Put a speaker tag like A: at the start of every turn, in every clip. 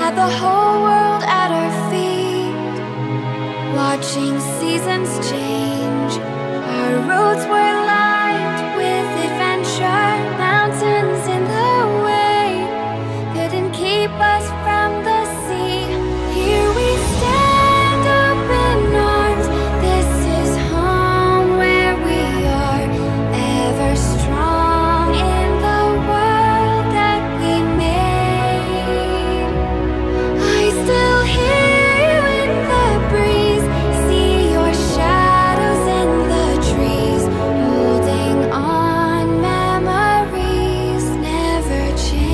A: Had the whole world at our feet, watching seasons change. Our roads were lined with adventure, mountains in the way couldn't keep us from the sea. Here we stand, open arms. This is home where we are, ever strong in the world that we made. I still hear you in the breeze, see your shadows in the trees, holding on, memories never change.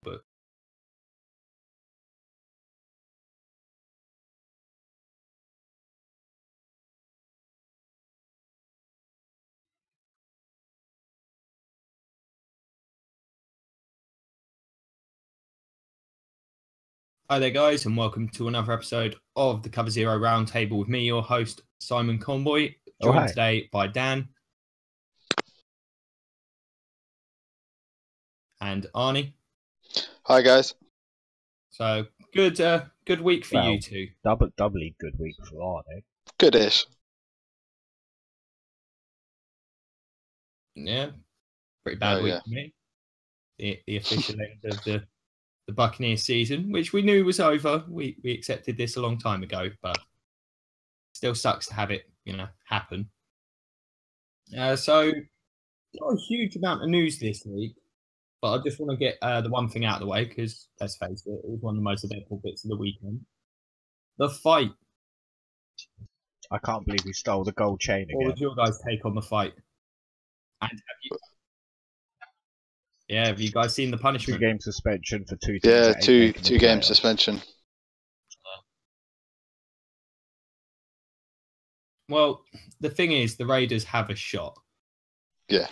B: But hi there, guys, and welcome to another episode of the Cover Zero Roundtable with me, your host, Simon Conboy, joined
C: hi.
B: today by Dan and Arnie.
D: Hi guys.
B: So good week for you two.
C: Doubly good week for Arnie.
D: Goodish.
B: Yeah, pretty bad
D: Oh,
B: week
D: yeah.
B: for me. The official end of the Buccaneers season, which we knew was over. We accepted this a long time ago, but still sucks to have it, happen. So not a huge amount of news this week, but I just want to get the one thing out of the way because, let's face it, it was one of the most eventful bits of the weekend. The fight.
C: I can't believe he stole the gold chain
B: What
C: again.
B: was your guys' take on the fight? And have you guys seen the punishment?
C: 2-game suspension for two teams.
D: Yeah,
C: that ain't making the
D: two-game
C: playoffs.
D: suspension.
B: Well, the thing is, the Raiders have a shot.
D: Yeah.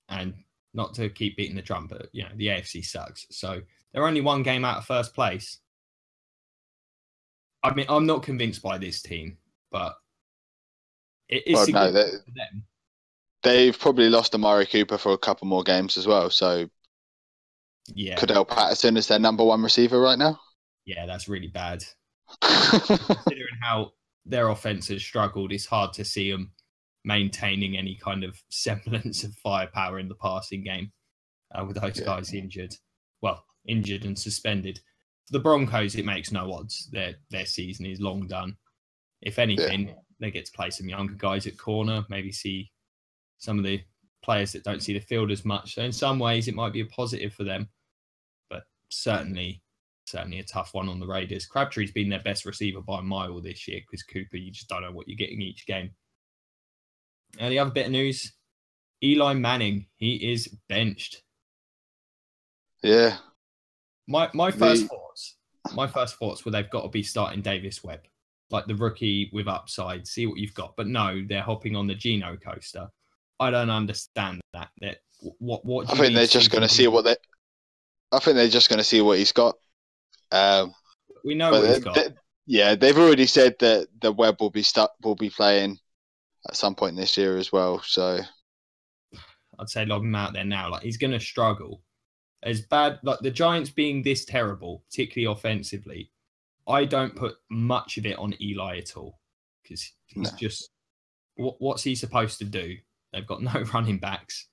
B: And not to keep beating the drum, but, the AFC sucks. So they're only one game out of first place. I mean, I'm not convinced by this team, but it is significant for them.
D: They've probably lost Amari Cooper for a couple more games as well. So,
B: yeah,
D: Cordell Patterson is their number one receiver right now.
B: Yeah, that's really bad. Considering how their offense has struggled, it's hard to see them maintaining any kind of semblance of firepower in the passing game with those guys injured. Well, injured and suspended. For the Broncos, it makes no odds. Their season is long done. If anything, they get to play some younger guys at corner, maybe see some of the players that don't see the field as much. So in some ways, it might be a positive for them, but certainly a tough one on the Raiders. Crabtree's been their best receiver by a mile this year because Cooper, you just don't know what you're getting each game. The other bit of news, Eli Manning, he is benched.
D: Yeah.
B: My first thoughts were they've got to be starting Davis Webb, like the rookie with upside, see what you've got. But no, they're hopping on the Geno coaster. I don't understand that. What
D: I think they're just going to see what they. I think they're just going to see what he's got.
B: We know what he's got.
D: They've already said that the Webb will be playing at some point this year as well. So
B: I'd say lob him out there now. Like he's going to struggle. As bad, like the Giants being this terrible, particularly offensively, I don't put much of it on Eli at all because he's just what's he supposed to do? They've got no running backs.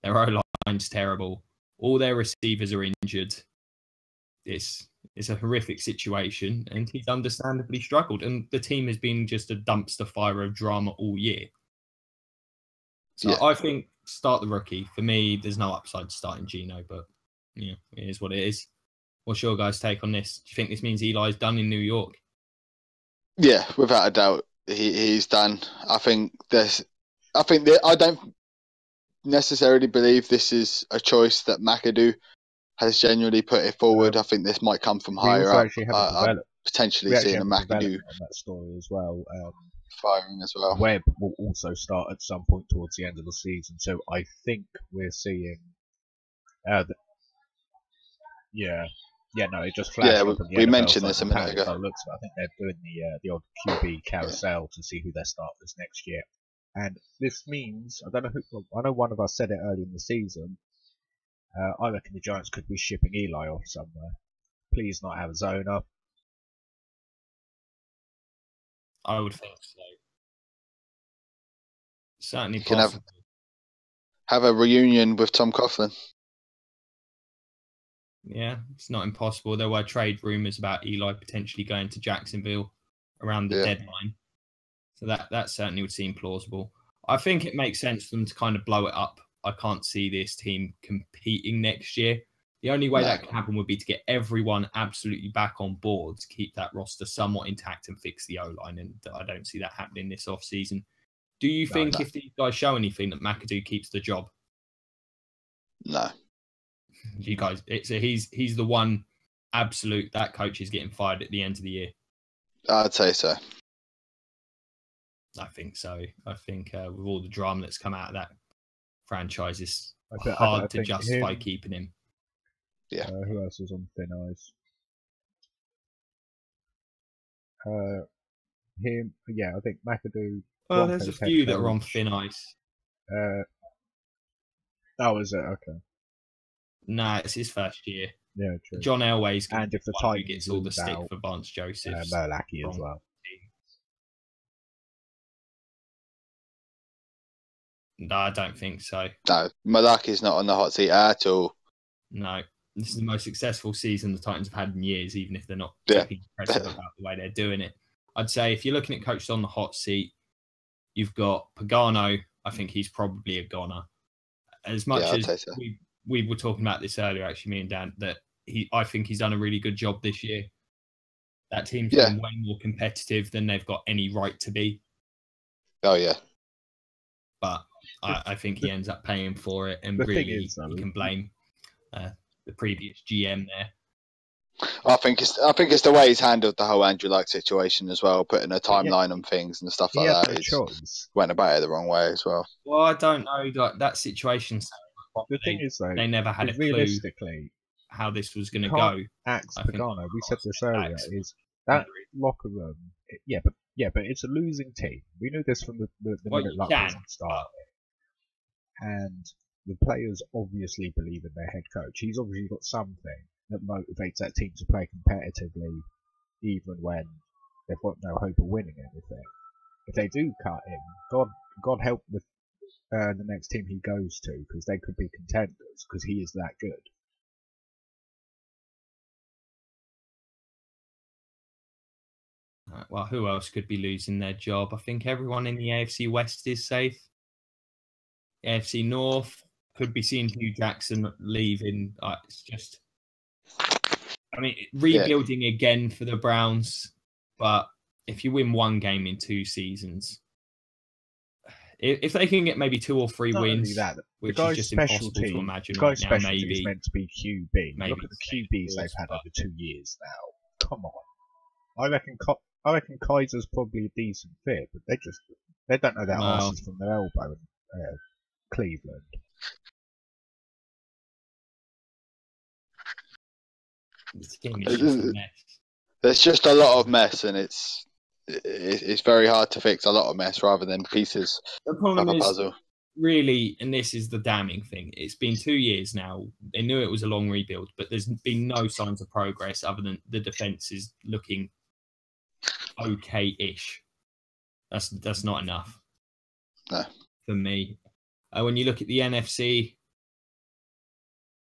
B: Their O-line's terrible. All their receivers are injured. It's a horrific situation, and he's understandably struggled. And the team has been just a dumpster fire of drama all year. So I think start the rookie. For me, there's no upside to starting Geno, but yeah, it is what it is. What's your guys' take on this? Do you think this means Eli's done in New York?
D: Yeah, without a doubt, he's done. I don't necessarily believe this is a choice that McAdoo has genuinely put it forward. I think this might come from higher up. I'm potentially seeing a McAdoo
C: on that story as well.
D: Firing as well.
C: Webb will also start at some point towards the end of the season, so I think we're seeing. It just flashed.
D: Yeah,
C: up on the
D: we
C: NFL
D: mentioned this a minute ago.
C: Looks, but I think they're doing the old QB carousel to see who their starters next year, and this means I don't know who. I know one of us said it early in the season. I reckon the Giants could be shipping Eli off somewhere. Please not Arizona.
B: I would think so. Certainly
D: can
B: possible.
D: Have a reunion with Tom Coughlin.
B: Yeah, it's not impossible. There were trade rumours about Eli potentially going to Jacksonville around the deadline. So that certainly would seem plausible. I think it makes sense for them to kind of blow it up. I can't see this team competing next year. The only way that can happen would be to get everyone absolutely back on board to keep that roster somewhat intact and fix the O-line. And I don't see that happening this offseason. Do you think if these guys show anything that McAdoo keeps the job?
D: No.
B: You guys, he's the one absolute that coach is getting fired at the end of the year.
D: I'd say so.
B: I think so. I think with all the drama that's come out of that franchise, it's hard to justify keeping him.
D: Yeah.
C: Who else is on thin ice? Him. Yeah, I think McAdoo.
B: Well, there's a few that are on thin ice.
C: Is it? Okay.
B: Nah, it's his first year.
C: Yeah, true.
B: John Elway's
C: and if the Titans
B: gets all the stick for Vance Joseph.
C: Merlaki as well.
B: No, I don't think so.
D: No, Merlaki's not on the hot seat at all.
B: No, this is the most successful season the Titans have had in years, even if they're not impressive about the way they're doing it. I'd say if you're looking at coaches on the hot seat, you've got Pagano. I think he's probably a goner. As much as we were talking about this earlier, actually, me and Dan, that I think he's done a really good job this year. That team's been way more competitive than they've got any right to be.
D: Oh, yeah.
B: But I think he ends up paying for it, and really you can blame the previous GM there.
D: I think it's the way he's handled the whole Andrew Luck situation as well, putting a timeline on things and stuff like that. He went about it the wrong way as well.
B: Well, I don't know, like that situation.
C: The thing is, though,
B: they never had a clue how this was going to go.
C: Pagano, we said this earlier, is that locker room. But it's a losing team. We knew this from the minute Luck started, and the players obviously believe in their head coach. He's obviously got something that motivates that team to play competitively, even when they've got no hope of winning anything. If they do cut him, God help with the next team he goes to, because they could be contenders, because he is that good.
B: Well, who else could be losing their job? I think everyone in the AFC West is safe. AFC North could be seeing Hugh Jackson leaving. It's just, I mean, rebuilding again for the Browns. But if you win one game in 2 seasons, if they can get maybe 2 or 3 wins, which is just impossible to imagine right now, maybe
C: is meant to be QB. Look at the QBs they've had over 2 years now. Come on, I reckon Kaiser's probably a decent fit, but they don't know their asses from their elbow in Cleveland.
D: There's just a lot of mess, and it's very hard to fix a lot of mess rather than pieces
B: of a puzzle.
D: Is,
B: really, and this is the damning thing, it's been 2 years now. They knew it was a long rebuild, but there's been no signs of progress other than the defense is looking okay-ish. That's not enough.
D: No.
B: For me. When you look at the NFC,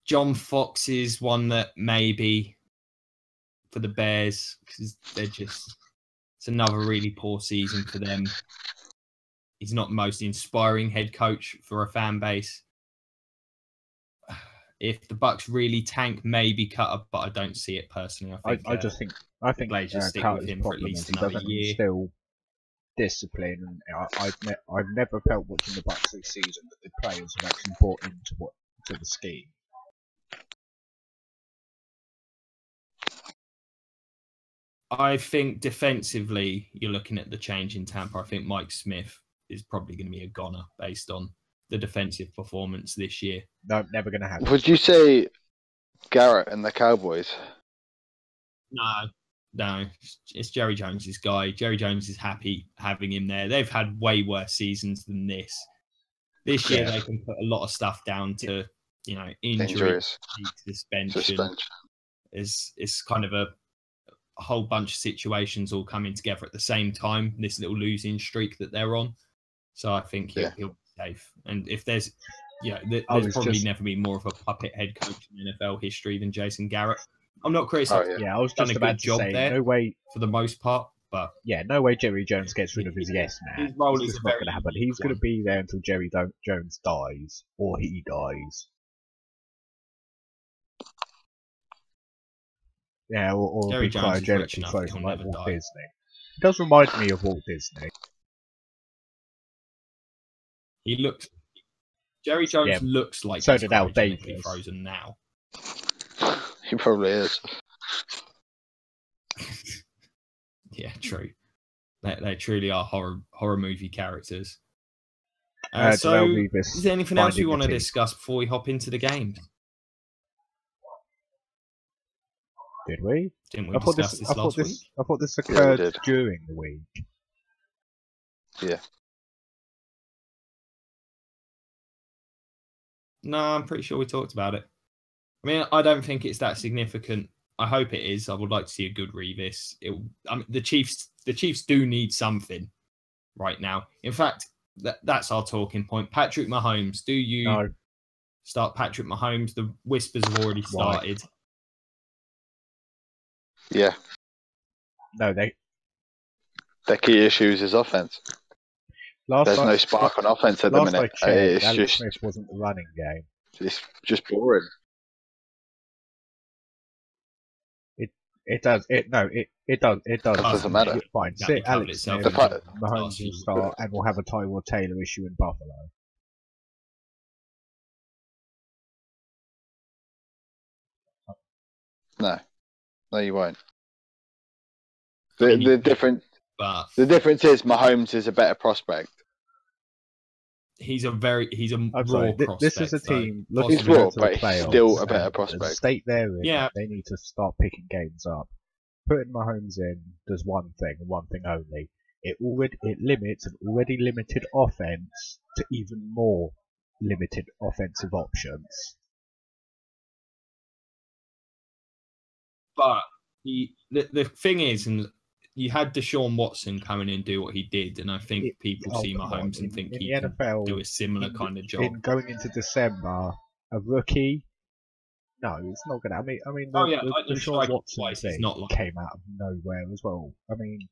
B: John Fox is one that maybe for the Bears, because it's another really poor season for them. He's not the most inspiring head coach for a fan base. If the Bucks really tank, maybe Cutter, but I don't see it personally. I think
C: Blades
B: just stick with him for at least another year.
C: Still discipline, and I've never felt watching the Bucks this season that the players have actually bought into the scheme.
B: I think defensively, you're looking at the change in Tampa. I think Mike Smith is probably going to be a goner based on the defensive performance this year.
C: No, never going to happen.
D: Would you say Garrett and the Cowboys?
B: No, it's Jerry Jones's guy. Jerry Jones is happy having him there. They've had way worse seasons than this. This year, they can put a lot of stuff down to, injuries, suspension. It's kind of a whole bunch of situations all coming together at the same time. This little losing streak that they're on. So I think he'll be safe. And if there's probably never been more of a puppet head coach in NFL history than Jason Garrett. I'm not criticizing.
C: I was just about to say, no way
B: for the most part, but
C: no way Jerry Jones gets rid of his yes man.
B: His role is
C: not going to happen. He's going to be there until Jerry Jones dies or he dies. Yeah, or
B: Jerry
C: be
B: Jones
C: cryogenically frozen like Walt Disney. It does remind me of Walt Disney.
B: Jerry Jones looks like
C: so did Al
B: Davis frozen now.
D: He probably is.
B: Yeah, true. They truly are horror movie characters. So, is there anything else you want to discuss before we hop into the game?
C: Did we?
B: Didn't we discuss this last week?
C: I thought this occurred during the week.
D: Yeah.
B: No, I'm pretty sure we talked about it. I mean, I don't think it's that significant. I hope it is. I would like to see a good Revis. The Chiefs do need something right now. In fact, that's our talking point. Patrick Mahomes. Do you start Patrick Mahomes? The whispers have already started.
D: Why? Yeah.
C: No,
D: their key issue is his offense. There's no spark on offense at the minute.
C: Alex Smith wasn't the running game.
D: It's just boring.
C: It does. It does.
D: It doesn't matter.
C: Fine. Sit Alex Smith, Mahomes will start, and we'll have a Tyrod Taylor issue in Buffalo.
D: No, you won't. The difference is Mahomes is a better prospect.
B: He's a raw prospect.
C: This is a team looking
D: he's raw,
C: to
D: but
C: the playoffs,
D: he's still a better prospect.
C: The state they're in, they need to start picking games up. Putting Mahomes in does one thing and one thing only. It limits an already limited offense to even more limited offensive options.
B: But the thing is, and you had Deshaun Watson come in and do what he did, and I think people see Mahomes and think he can do a similar kind of job.
C: Going into December, a rookie, no, it's not going to. I mean, the Deshaun Watson thing came out of nowhere as well. I mean,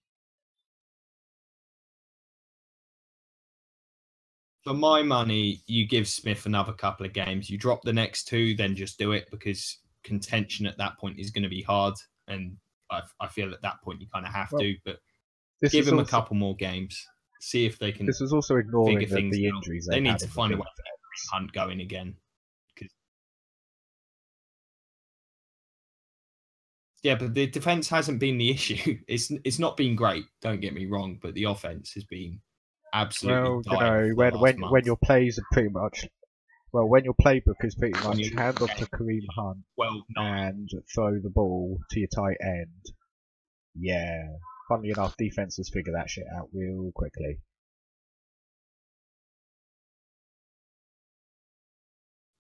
B: for my money, you give Smith another couple of games. You drop the next 2, then just do it, because contention at that point is going to be hard, and I feel at that point you kind of have to, but give him a couple more games, see if they can.
C: This was also ignoring the injuries.
B: They need to find a way to get Hunt going again. Yeah, but the defense hasn't been the issue. It's not been great. Don't get me wrong, but the offense has been absolutely.
C: When your plays are pretty much. Well, when your playbook is pretty much hand off to Kareem Hunt and throw the ball to your tight end. Yeah. Funnily enough, defenses figure that shit out real quickly.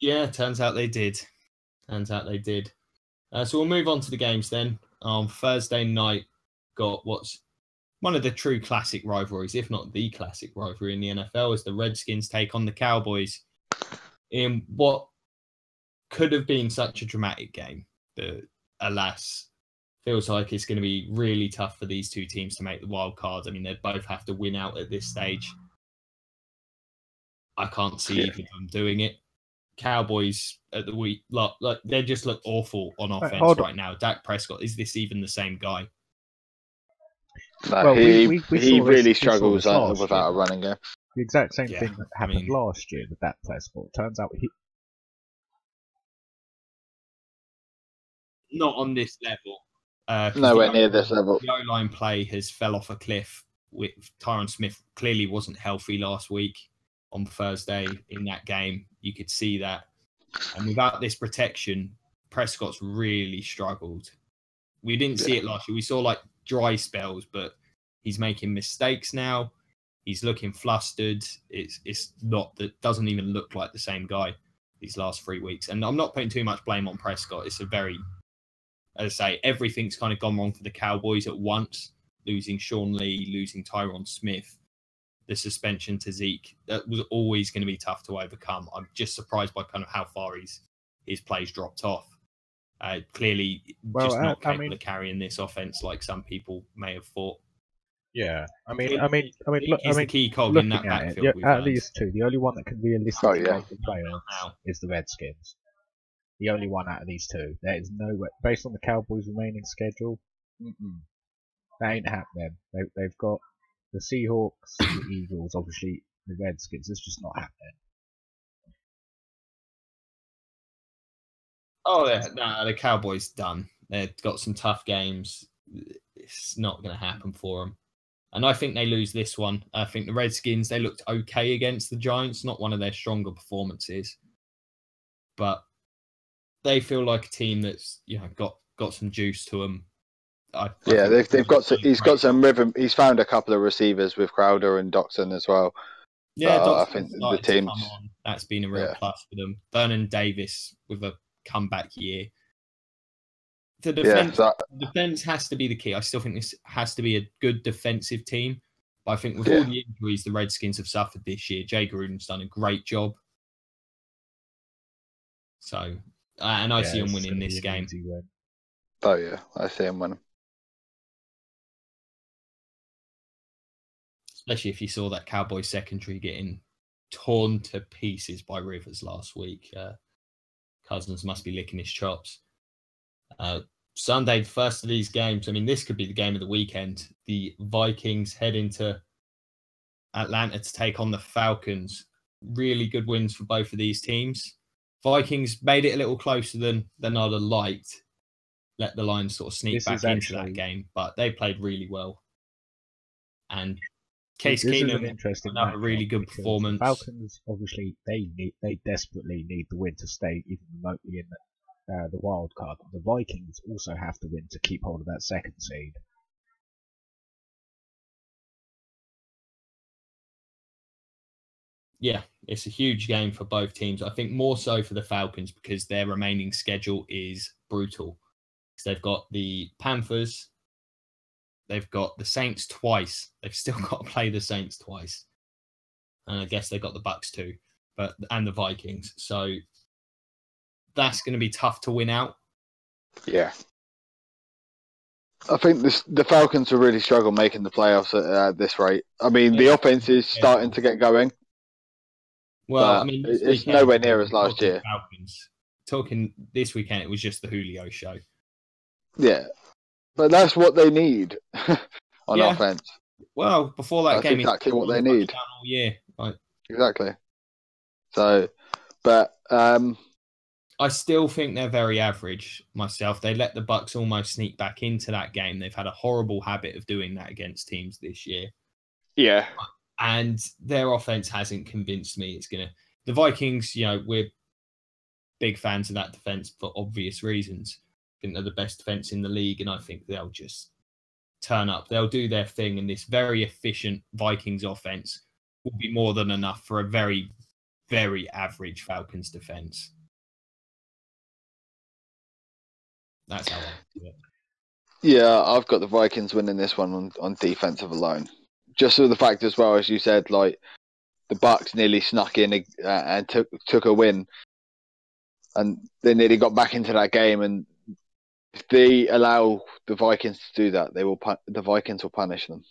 B: Yeah, turns out they did. So we'll move on to the games then. On Thursday night, got what's one of the true classic rivalries, if not the classic rivalry in the NFL, as the Redskins take on the Cowboys in what could have been such a dramatic game. But alas, feels like it's going to be really tough for these two teams to make the wild card. I mean, they both have to win out at this stage. I can't see either of them doing it. Cowboys at the week, like they just look awful on offense right now. Dak Prescott, is this even the same guy?
D: No, he really struggles without a running game.
C: The exact same thing that happened last year with Dak Prescott. Turns out
B: not on this level.
D: Nowhere near this level.
B: The O-line play has fell off a cliff. With Tyron Smith clearly wasn't healthy last week on Thursday in that game. You could see that. And without this protection, Prescott's really struggled. We didn't see it last year. We saw like dry spells, but he's making mistakes now. He's looking flustered. It's not that doesn't even look like the same guy these last 3 weeks. And I'm not putting too much blame on Prescott. It's a very, as I say, everything's kind of gone wrong for the Cowboys at once. Losing Sean Lee, losing Tyron Smith, the suspension to Zeke, that was always going to be tough to overcome. I'm just surprised by kind of how far his plays dropped off. Clearly, just not capable of carrying this offense like some people may have thought.
C: Yeah,
B: he's the key cog in that backfield.
C: Out of these two, the only one that can realistically make the playoffs is the Redskins. The only one out of these two. There is no way, based on the Cowboys' remaining schedule, that ain't happening. They've got the Seahawks, the Eagles, obviously the Redskins. It's just not happening.
B: Oh, yeah, no, the Cowboys done. They've got some tough games. It's not going to happen for them. And I think they lose this one. I think the Redskins, they looked okay against the Giants. Not one of their stronger performances. But they feel like a team that's got some juice to them.
D: They've got. He's got some rhythm. He's found a couple of receivers with Crowder and Doxson as well.
B: Yeah,
D: I think the team.
B: That's been a real plus for them. Vernon Davis with a comeback year. The defense has to be the key. I still think this has to be a good defensive team. But I think with all the injuries the Redskins have suffered this year, Jay Gruden's done a great job. So, and I see him winning this game.
D: Oh yeah, I see him winning.
B: Especially if you saw that Cowboys secondary getting torn to pieces by Rivers last week. Cousins must be licking his chops. Sunday, the first of these games. I mean, this could be the game of the weekend. The Vikings head into Atlanta to take on the Falcons. Really good wins for both of these teams. Vikings made it a little closer than I'd have liked. Let the Lions sort of sneak back into that game, but they played really well. And Case Keenum, another really good performance.
C: The Falcons, obviously, they desperately need the win to stay even remotely in the wild card. The Vikings also have to win to keep hold of that second seed.
B: Yeah, it's a huge game for both teams. I think more so for the Falcons because their remaining schedule is brutal. So they've got the Panthers, they've got the Saints twice. They've still got to play the Saints twice. And I guess they've got the Bucks too, and the Vikings. So that's going to be tough to win out.
D: Yeah. I think the Falcons will really struggle making the playoffs at this rate. I mean, the offense is starting to get going.
B: Well, I mean,
D: it's nowhere near as last year.
B: Falcons. Talking this weekend, it was just the Julio show.
D: Yeah, but that's what they need on offense.
B: Well, before that game,
D: exactly what they need
B: all year. Right.
D: Exactly. So, but
B: I still think they're very average myself. They let the Bucks almost sneak back into that game. They've had a horrible habit of doing that against teams this year.
D: Yeah.
B: And their offense hasn't convinced me it's going to... The Vikings, we're big fans of that defense for obvious reasons. I think they're the best defense in the league, and I think they'll just turn up. They'll do their thing, and this very efficient Vikings offense will be more than enough for a very, very average Falcons defense. That's how I do it.
D: Yeah, I've got the Vikings winning this one on defensive alone. Just for the fact as well, as you said, like the Bucks nearly snuck in and took a win, and they nearly got back into that game. And if they allow the Vikings to do that, the Vikings will punish them.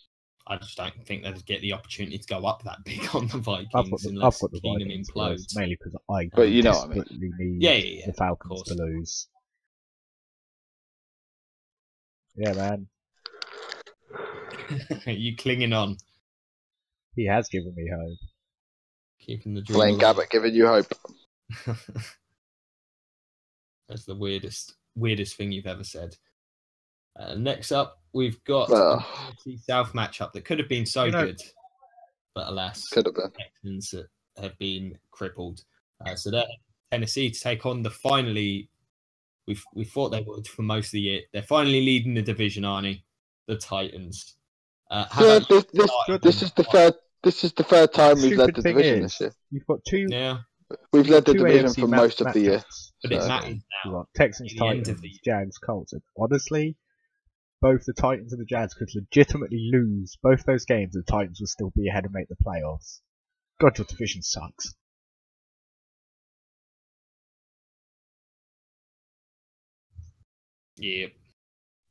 B: I just don't think they'll get the opportunity to go up that big on the Vikings unless Keenum implodes.
C: Mainly because I
D: desperately
C: need the Falcons to lose. Yeah, man.
B: You clinging on?
C: He has given me hope.
B: Keeping the dream
D: Blaine Gabbert giving you hope.
B: That's the weirdest thing you've ever said. Next up, we've got the NFC South matchup that could have been so good, but alas,
D: could have been.
B: The Texans have been crippled. So they're Tennessee to take on the finally. We thought they would for most of the year. They're finally leading the division, Arnie, the Titans.
D: This is the third time we've led the division this year.
C: You've got two.
B: Yeah.
D: We've led the division for most of the year.
B: But it matters now.
C: Texans, Titans, Jags, Colts. Honestly, both the Titans and the Jags could legitimately lose both those games. The Titans will still be ahead and make the playoffs. God, your division sucks.
B: Yeah,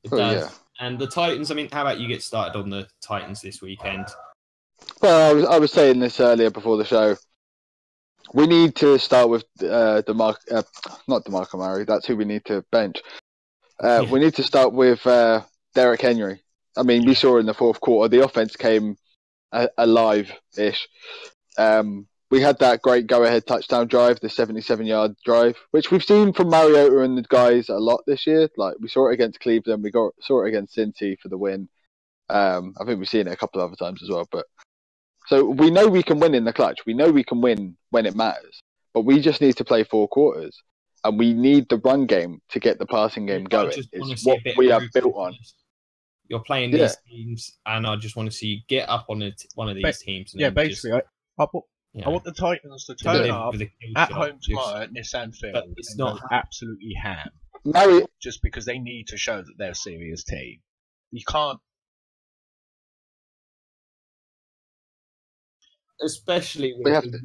B: it does. Yeah. And the Titans, how about you get started on the Titans this weekend?
D: Well, I was saying this earlier before the show. We need to start with not DeMarco Murray. That's who we need to bench. We need to start with Derrick Henry. We saw in the fourth quarter the offense came alive-ish. We had that great go-ahead touchdown drive, the 77-yard drive, which we've seen from Mariota and the guys a lot this year. Like we saw it against Cleveland, saw it against Cincy for the win. I think we've seen it a couple of other times as well. But so we know we can win in the clutch. We know we can win when it matters. But we just need to play 4 quarters, and we need the run game to get the passing game going. It's what we are built on.
B: You're playing these teams, and I just want to see you get up on one of these teams. And
C: basically, I want the Titans to turn up at home tomorrow at Nissan Field and go absolutely ham. Just because they need to show that they're a serious team. You can't.
B: Especially
D: we have to.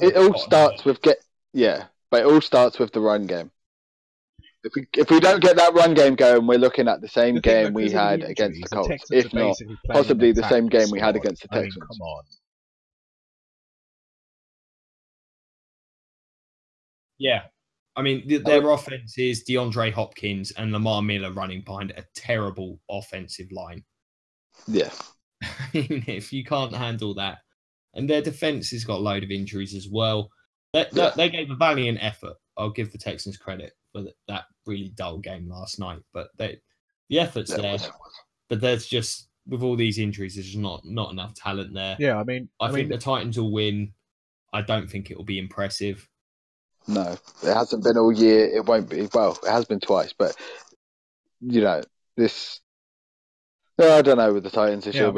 D: It all starts with but it all starts with the run game. If we don't get that run game going, we're looking at the same game we had against the Colts, if not possibly the same game we had against the Texans.
C: Come on.
B: Yeah. Their offense is DeAndre Hopkins and Lamar Miller running behind a terrible offensive line.
D: Yeah.
B: If you can't handle that. And their defense has got a load of injuries as well. They gave a valiant effort. I'll give the Texans credit for that really dull game last night. But the effort's there. But there's just, with all these injuries, there's just not enough talent there.
C: Yeah,
B: I think the Titans will win. I don't think it will be impressive.
D: No, it hasn't been all year. It won't be. Well, it has been twice, but this. No, I don't know with the Titans this year.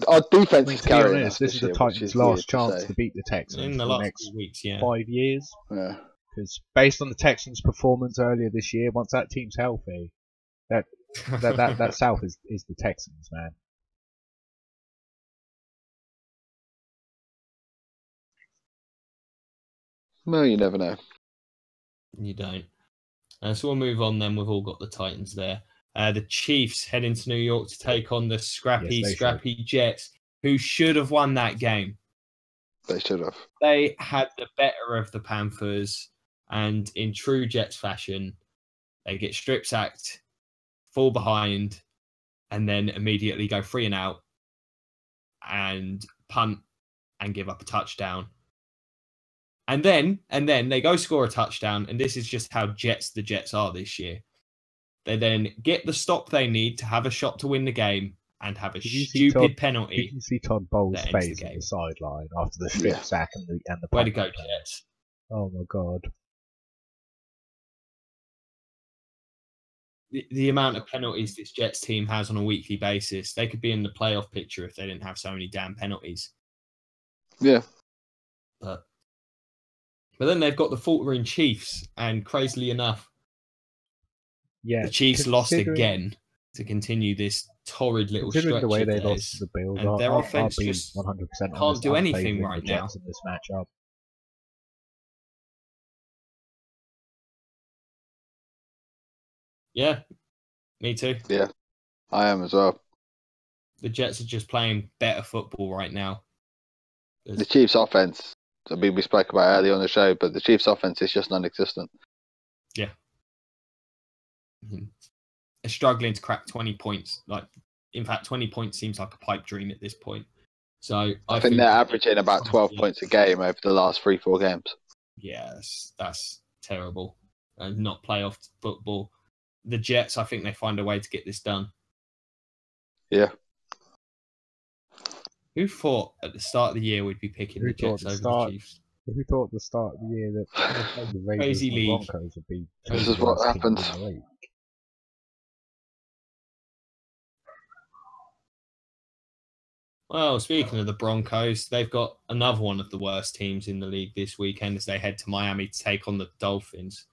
D: Our defense is carrying us.
C: This is the Titans' last chance to beat the Texans
B: in the next
C: weeks, 5 years.
D: Yeah,
C: because based on the Texans' performance earlier this year, once that team's healthy, that South is the Texans, man.
D: No, you never know.
B: You don't. So we'll move on then. We've all got the Titans there. The Chiefs heading to New York to take on the scrappy Jets, who should have won that game.
D: They should have.
B: They had the better of the Panthers, and in true Jets fashion, they get strip sacked, fall behind, and then immediately go 3 and out and punt and give up a touchdown. And then they go score a touchdown, and this is just how the Jets are this year. They then get the stop they need to have a shot to win the game and have a stupid penalty.
C: Did you see Todd Bowles' face on the sideline after the strip sack and the
B: Way to go, Jets.
C: Oh my god.
B: The amount of penalties this Jets team has on a weekly basis, they could be in the playoff picture if they didn't have so many damn penalties.
D: Yeah.
B: But then they've got the faltering Chiefs, and crazily enough, the Chiefs lost again to continue this torrid little stretch.
C: The way they
B: lost
C: lost to the Bills,
B: and their offense just
C: 100%
B: can't do anything right now
C: in this matchup.
B: Yeah, me too.
D: Yeah, I am as well.
B: The Jets are just playing better football right now.
D: The Chiefs' offense, I mean, we spoke about it earlier on the show, but the Chiefs' offense is just non-existent.
B: Yeah. They're struggling to crack 20 points. In fact, 20 points seems like a pipe dream at this point. So
D: I think they're averaging about 12 points a game over the last 3-4 games.
B: Yeah, that's terrible. And not playoff football. The Jets, I think they find a way to get this done.
D: Yeah.
B: Who thought at the start of the year we'd be picking the Jets over the Chiefs?
C: Who thought at the start of the year that the Raiders and the Broncos would be...
D: This is what happens.
B: Well, speaking of the Broncos, they've got another one of the worst teams in the league this weekend as they head to Miami to take on the Dolphins.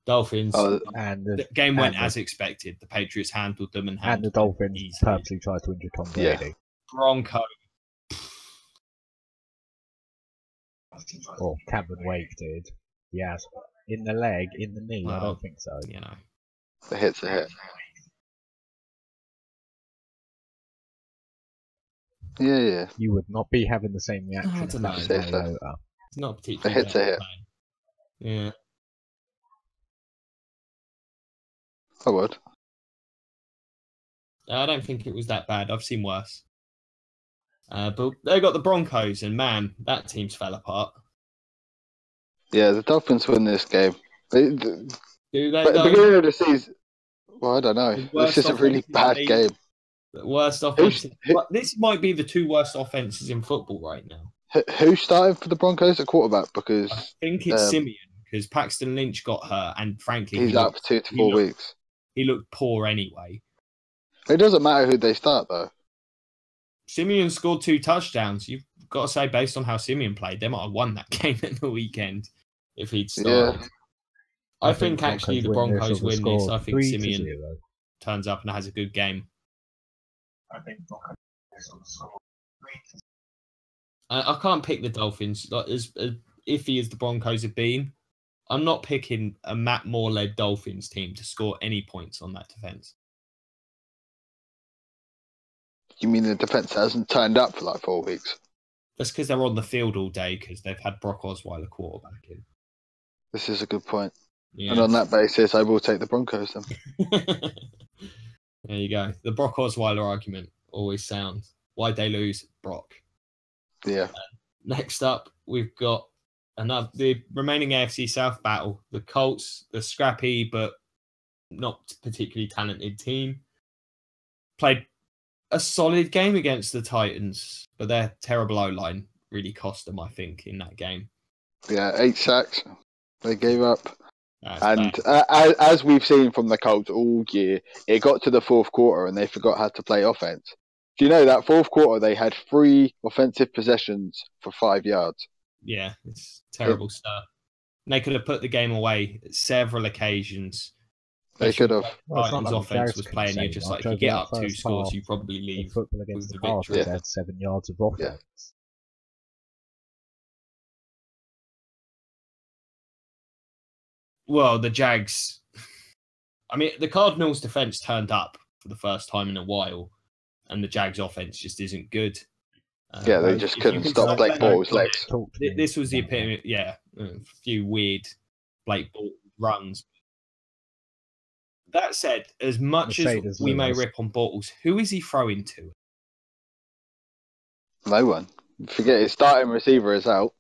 B: The game went as expected. The Patriots handled them and
C: the Dolphins purposely tried to injure Tom Brady.
B: Yeah. Broncos.
C: Or Cameron Wake did. Yes. In the leg, in the knee, I don't think so.
B: You know.
D: The hit's a hit. Yeah.
C: You would not be having the same reaction.
B: I don't know. It's not particularly.
D: The hit's a hit.
B: Yeah.
D: I would.
B: I don't think it was that bad. I've seen worse. But they got the Broncos, and man, that team's fell apart.
C: Yeah,
D: the Dolphins win this game.
B: Do they?
D: But at the beginning of the season, well, I don't know. This is a really bad game.
B: The worst offense. This might be the 2 worst offenses in football right now.
D: Who started for the Broncos at quarterback? Because
B: I think it's Simeon, because Paxton Lynch got hurt, and frankly,
D: he's out for 2 to 4 weeks.
B: He looked poor anyway.
D: It doesn't matter who they start, though.
B: Simeon scored 2 touchdowns. You've got to say, based on how Simeon played, they might have won that game at the weekend if he'd started. Yeah. I think actually the Broncos win this. I think Simeon turns up and has a good game. I think Broncos I can't pick the Dolphins. As iffy as the Broncos have been, I'm not picking a Matt Moore-led Dolphins team to score any points on that defense.
D: You mean the defense hasn't turned up for 4 weeks?
B: That's because they're on the field all day because they've had Brock Osweiler quarterback in.
D: This is a good point.
B: Yeah.
D: And on that basis, I will take the Broncos then.
B: There you go. The Brock Osweiler argument always sounds. Why'd they lose? Brock.
D: Yeah.
B: Next up, we've got the remaining AFC South battle. The Colts, the scrappy but not particularly talented team, played a solid game against the Titans, but their terrible O-line really cost them, I think, in that game.
D: Yeah, 8 sacks. They gave up. As we've seen from the Colts all year, it got to the 4th quarter and they forgot how to play offense. Do you know that 4th quarter they had 3 offensive possessions for 5 yards?
B: Yeah, it's terrible stuff. And they could have put the game away at several occasions.
D: They could have.
B: Titans offense was playing you just like, if you get up 2 scores, you probably leave
C: football against
B: with
C: the
B: victory.
C: They had 7 yards of offense. Yeah.
B: Well, the Jags... I mean, the Cardinals' defense turned up for the first time in a while, and the Jags' offense just isn't good.
D: Yeah, they just couldn't stop Blake Bortles' legs.
B: This was the epitome, a few weird Blake Bortles runs. that said, as much as we may rip on Bortles, who is he throwing to?
D: No one. Forget his starting receiver is out.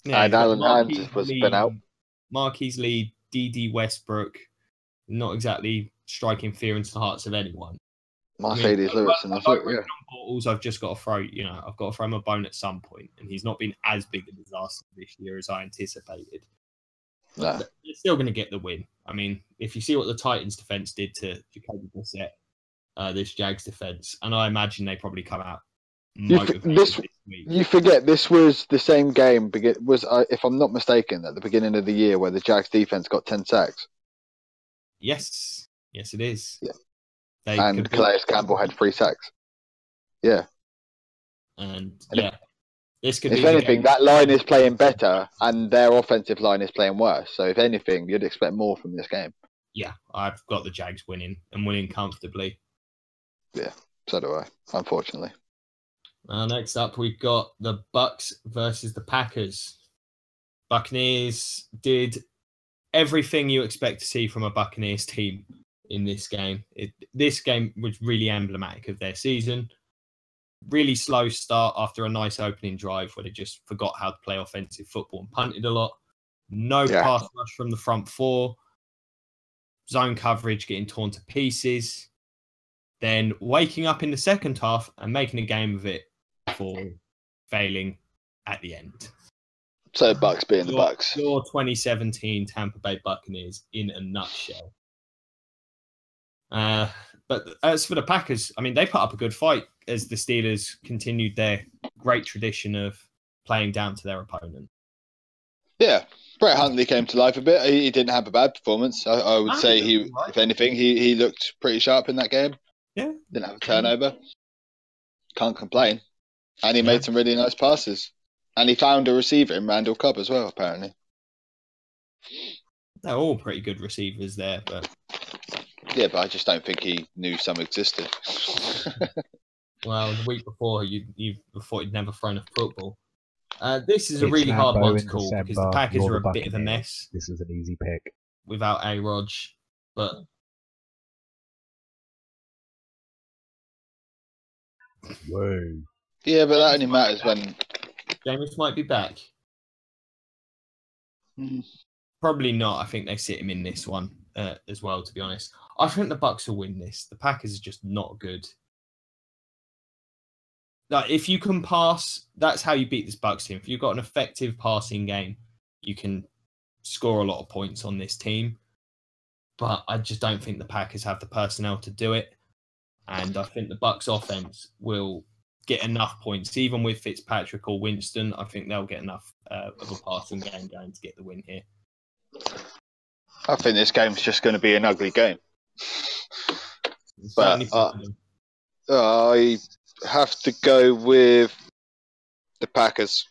B: Yeah,
D: and Alan Hines was been out.
B: Marquise Lee, D.D. Westbrook, not exactly striking fear into the hearts of anyone.
D: Mercedes Lewis and that's it. Yeah.
B: Bortles, I've just got to throw, I've got to throw him a bone at some point, and he's not been as big a disaster this year as I anticipated.
D: No.
B: They're still going to get the win. I mean, if you see what the Titans defense did to Jacoby Brissett, this Jags defense, and I imagine they probably come out motivated this week.
D: You forget this was the same game. If I'm not mistaken, at the beginning of the year where the Jags defense got 10 sacks.
B: Yes, it is.
D: Yeah. And Calais Campbell had 3 sacks. Yeah.
B: And yeah, this could be.
D: If anything, that line is playing better, and their offensive line is playing worse. So, if anything, you'd expect more from this game.
B: Yeah, I've got the Jags winning and winning comfortably.
D: Yeah, so do I. Unfortunately.
B: Next up, we've got the Bucs versus the Packers. Buccaneers did everything you expect to see from a Buccaneers team in this game. This game was really emblematic of their season. Really slow start after a nice opening drive where they just forgot how to play offensive football and punted a lot. No pass rush from the front four. Zone coverage getting torn to pieces. Then waking up in the second half and making a game of it before failing at the end.
D: So Bucs being the Bucs.
B: Your 2017 Tampa Bay Buccaneers in a nutshell. But as for the Packers, I mean, they put up a good fight as the Steelers continued their great tradition of playing down to their opponent.
D: Yeah, Brett Hundley came to life a bit. He didn't have a bad performance. I would say if anything, he looked pretty sharp in that game.
B: Yeah.
D: Didn't have a turnover. Can't complain. And he made some really nice passes. And he found a receiver in Randall Cobb as well, apparently.
B: They're all pretty good receivers there, but...
D: Yeah, but I just don't think he knew some existed.
B: Well, the week before, you thought he'd never thrown a football. This is a really hard one to call because the Packers are a bit of a mess.
C: This is an easy pick.
B: Without A-Rod, but...
C: Whoa.
D: Yeah, but that only matters when...
B: Jameis might be back. Probably not. I think they sit him in this one as well, to be honest. I think the Bucs will win this. The Packers are just not good. Like, if you can pass, that's how you beat this Bucs team. If you've got an effective passing game, you can score a lot of points on this team. But I just don't think the Packers have the personnel to do it. And I think the Bucs offense will get enough points, even with Fitzpatrick or Winston. I think they'll get enough of a passing game going to get the win here.
D: I think this game's just going to be an ugly game. But I have to go with the Packers.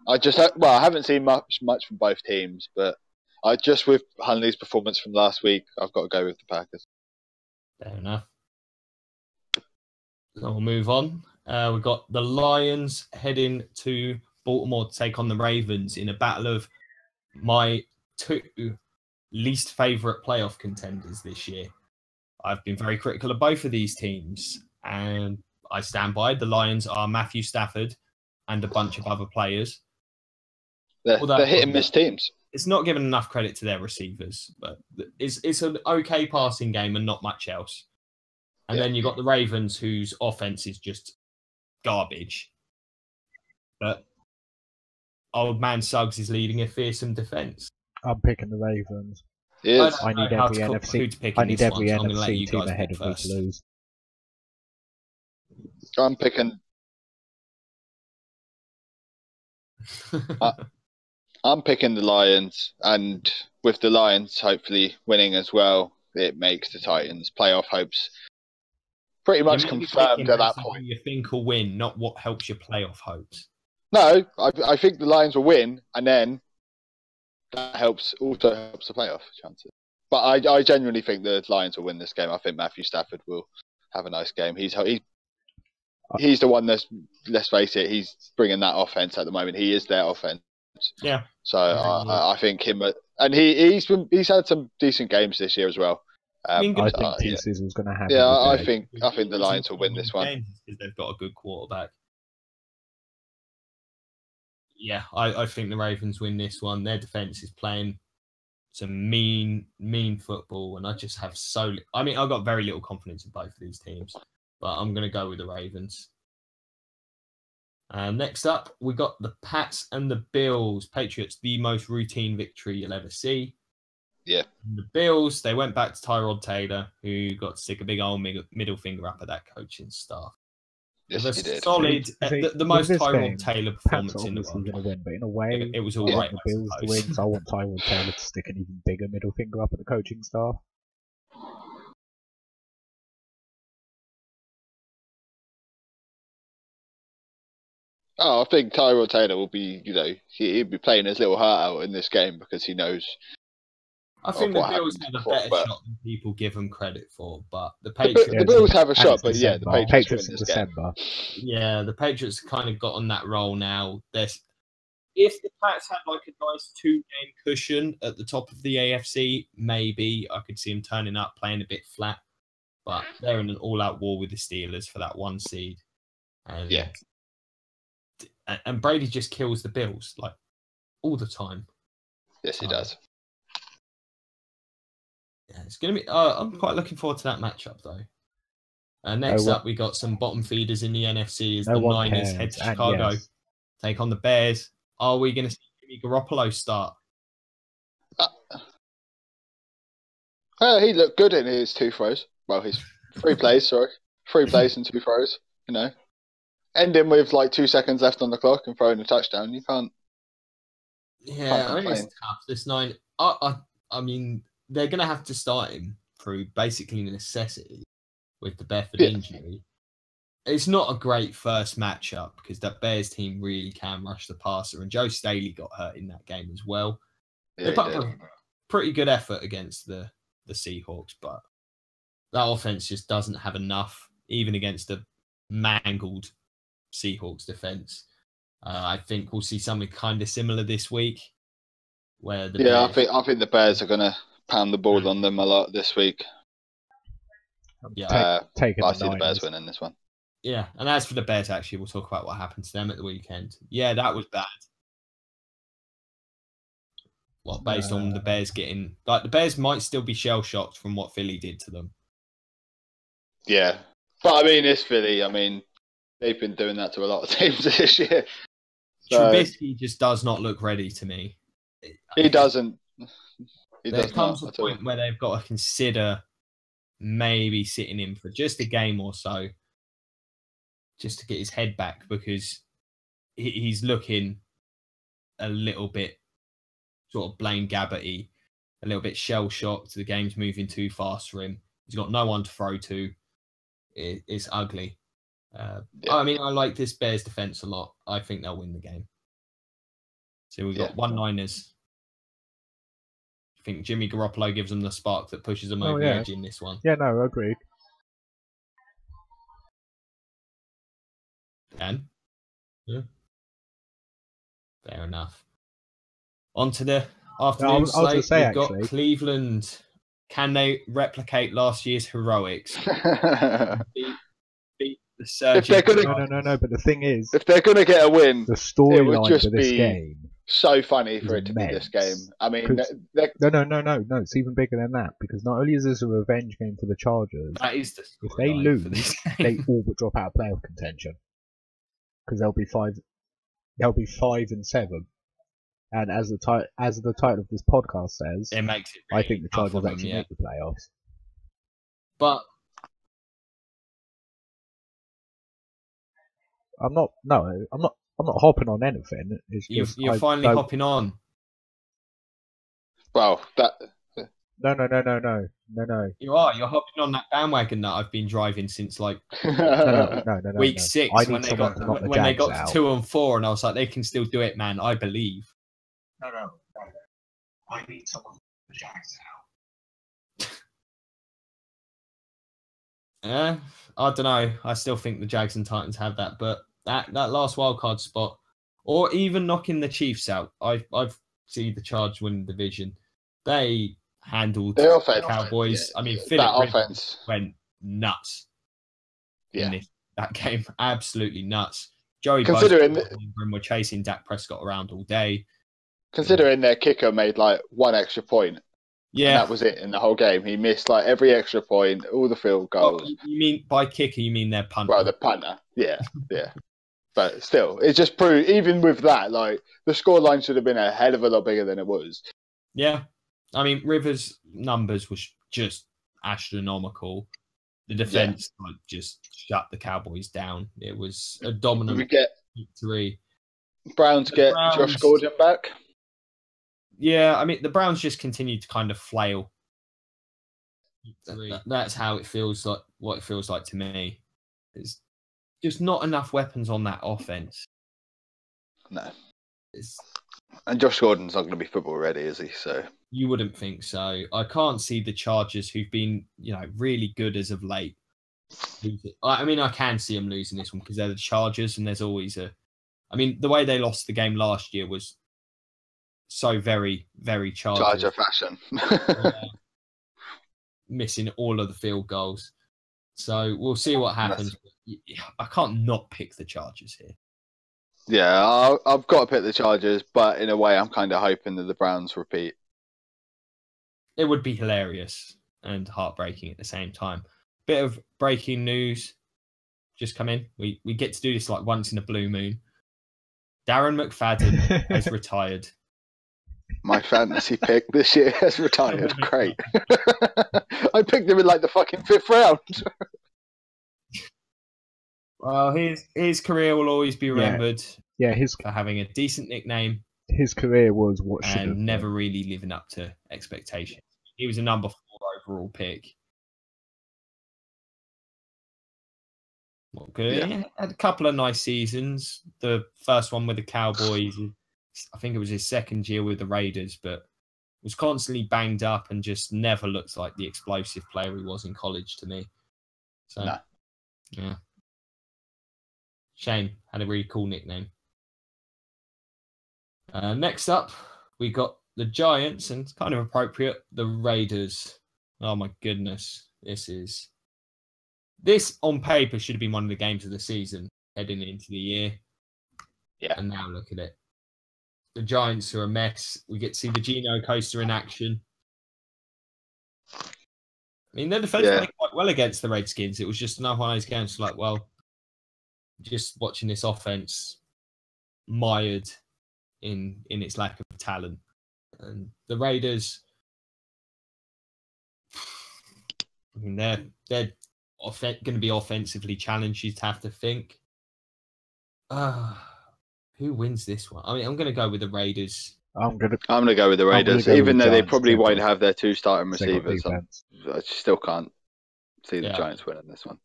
D: I haven't seen much from both teams, but just with Hundley's performance from last week, I've got to go with the Packers.
B: Fair enough. So we'll move on. We've got the Lions heading to Baltimore to take on the Ravens in a battle of my 2 least favourite playoff contenders this year. I've been very critical of both of these teams, and I stand by. The Lions are Matthew Stafford and a bunch of other players.
D: They're hit and miss teams.
B: It's not given enough credit to their receivers, but it's an okay passing game and not much else. And then you've got the Ravens, whose offense is just garbage. But old man Suggs is leading a fearsome defense.
C: I'm picking the Ravens.
D: Yes.
C: I need every NFC team ahead of me to lose.
D: I'm picking. I'm picking the Lions, and with the Lions hopefully winning as well, it makes the Titans' playoff hopes pretty much confirmed at that point.
B: You think will win, not what helps your playoff hopes.
D: No, I think the Lions will win, and then that also helps the playoff chances. But I genuinely think the Lions will win this game. I think Matthew Stafford will have a nice game. He's the one that's, let's face it, he's bringing that offense at the moment. He is their offense. defense.
B: Yeah.
D: So I think him, and he's had some decent games this year as well.
C: I think T-Sizzle's going to have.
D: Yeah, I think the Lions will win this one
B: because they've got a good quarterback. Yeah, I think the Ravens win this one. Their defense is playing some mean football, and I just have I've got very little confidence in both of these teams, but I'm going to go with the Ravens. Next up, we got the Pats and the Bills. Patriots, the most routine victory you'll ever see.
D: Yeah.
B: And the Bills, they went back to Tyrod Taylor, who got to stick a big old middle finger up at that coaching staff.
D: Yes, he did.
B: Solid, the most Tyrod Taylor performance in the world.
C: Going to win, but in a way,
B: it was all right.
C: The Bills to win, so I want Tyrod Taylor to stick an even bigger middle finger up at the coaching staff.
D: Oh, I think Tyrod Taylor will be, he'll be playing his little heart out in this game because he knows.
B: I think the Bills have a better shot than people give them credit for, but the Patriots...
D: The Bills have a shot, but the Patriots win this
C: December.
D: Game.
B: Yeah, the Patriots kind of got on that roll now. If the Pats had like a nice 2-game cushion at the top of the AFC, maybe I could see them turning up, playing a bit flat, but they're in an all-out war with the Steelers for that 1 seed. And Brady just kills the Bills, like, all the time.
D: Yes, he does.
B: Yeah, it's going to be... I'm quite looking forward to that matchup, though. Next up, we got some bottom feeders in the NFC. The Niners head to Chicago, take on the Bears. Are we going to see Jimmy Garoppolo start?
D: He looked good in his 2 throws. Well, his 3 plays, sorry. 3 plays and 2 throws, Ending with like 2 seconds left on the clock and throwing a touchdown. You can't.
B: Yeah, I mean, it's tough. This 9. I mean, they're going to have to start him through basically necessity with the Bedford injury. It's not a great first matchup because that Bears team really can rush the passer, and Joe Staley got hurt in that game as well. They put up a pretty good effort against the Seahawks, but that offense just doesn't have enough, even against a mangled Seahawks defense. I think we'll see something kind of similar this week. Where Bears...
D: I think the Bears are going to pound the ball on them a lot this week.
C: Yeah,
D: I see the Bears winning this one.
B: Yeah, and as for the Bears, actually, we'll talk about what happened to them at the weekend. Yeah, that was bad. Based on the Bears getting... the Bears might still be shell-shocked from what Philly did to them.
D: Yeah. But, it's Philly. They've been doing that to a lot of teams this year. So...
B: Trubisky just does not look ready to me.
D: He doesn't.
B: There comes a point where they've got to consider maybe sitting him for just a game or so, just to get his head back, because he's looking a little bit sort of Blaine Gabbert-y, a little bit shell-shocked. The game's moving too fast for him. He's got no one to throw to. It's ugly. I like this Bears defense a lot. I think they'll win the game. So we've got 1 Niners. I think Jimmy Garoppolo gives them the spark that pushes them over the edge in this one.
C: Yeah, no, agreed.
B: And? Yeah. Fair enough. On to the afternoon slate. We've got Cleveland. Can they replicate last year's heroics? beat the surging...
C: No, but the thing is...
D: If they're going to get a win,
C: the storyline for this game...
D: so funny for it to be this game.
C: No, it's even bigger than that, because not only is this a revenge game for the Chargers,
B: that is the
C: if they lose, they all but drop out of playoff contention, because they'll be 5-7, and as the title of this podcast says,
B: it makes it really
C: I think the Chargers actually make the playoffs.
B: But
C: I'm not hopping on anything. It's just
B: you're finally hopping on.
D: Well, that...
C: No.
B: You are. You're hopping on that bandwagon that I've been driving since like week 6 when they got to 2 and 4, and I was like, they can still do it, man. I believe.
E: No. I need someone for the Jags
B: now. I don't know. I still think the Jags and Titans have that, but that last wildcard spot, or even knocking the Chiefs out. I've seen the Chargers win the division. They handled
D: Their
B: the
D: offense,
B: Cowboys.
D: yeah,
B: I mean,
D: that
B: Philip Rivers
D: offense
B: went nuts
D: Yeah.
B: in that game. Absolutely nuts. Joey
D: Considering
B: Bosa and Ingram were chasing Dak Prescott around all day.
D: Considering their kicker made like one extra point, and
B: Yeah.
D: that was it in the whole game. He missed like every extra point, all the field goals.
B: You mean by kicker, you mean their punter?
D: Well, the punter, yeah. But still, it just proved, even with that, like the scoreline should have been a hell of a lot bigger than it was.
B: Yeah. I mean, Rivers' numbers was just astronomical. The defense like just shut the Cowboys down. It was a dominant victory.
D: Browns get Josh Gordon back.
B: Yeah, I mean the Browns just continue to kind of flail. That's how it feels like. What it feels like to me. There's just not enough weapons on that offense.
D: No. And Josh Gordon's not going to be football ready, is he? So
B: you wouldn't think so. I can't see the Chargers, who've been, really good as of late. I mean, I can see them losing this one because they're the Chargers, and there's always the way they lost the game last year was so very, very
D: Charger fashion.
B: Missing all of the field goals. So we'll see what happens. I can't not pick the Chargers here.
D: Yeah, I've got to pick the Chargers, but in a way, I'm kind of hoping that the Browns repeat.
B: It would be hilarious and heartbreaking at the same time. Bit of breaking news just come in. We get to do this like once in a blue moon. Darren McFadden has retired.
D: My fantasy pick this year has retired. Great. I picked him in like the fucking 5th round.
B: Well, his career will always be remembered.
C: Yeah,
B: for having a decent nickname.
C: His career was what should have
B: and never really living up to expectations. He was a number 4 overall pick. What good? Yeah. Had a couple of nice seasons. The first one with the Cowboys, I think it was his second year with the Raiders, but was constantly banged up and just never looked like the explosive player he was in college to me. So, yeah. Shame. Had a really cool nickname. Next up, we got the Giants, and it's kind of appropriate, the Raiders. Oh my goodness. This on paper should have been one of the games of the season heading into the year.
D: Yeah.
B: And now look at it. The Giants are a mess. We get to see the Geno coaster in action. I mean, their defense played quite well against the Redskins. It was just another one of those games like, well, just watching this offense mired in its lack of talent. And the Raiders, I mean, they're going to be offensively challenged, you'd have to think. Who wins this one? I mean, I'm going to go with the Raiders.
D: I'm going to go with the Raiders, even though they probably won't have their 2 starting receivers. I still can't see the Giants winning this one.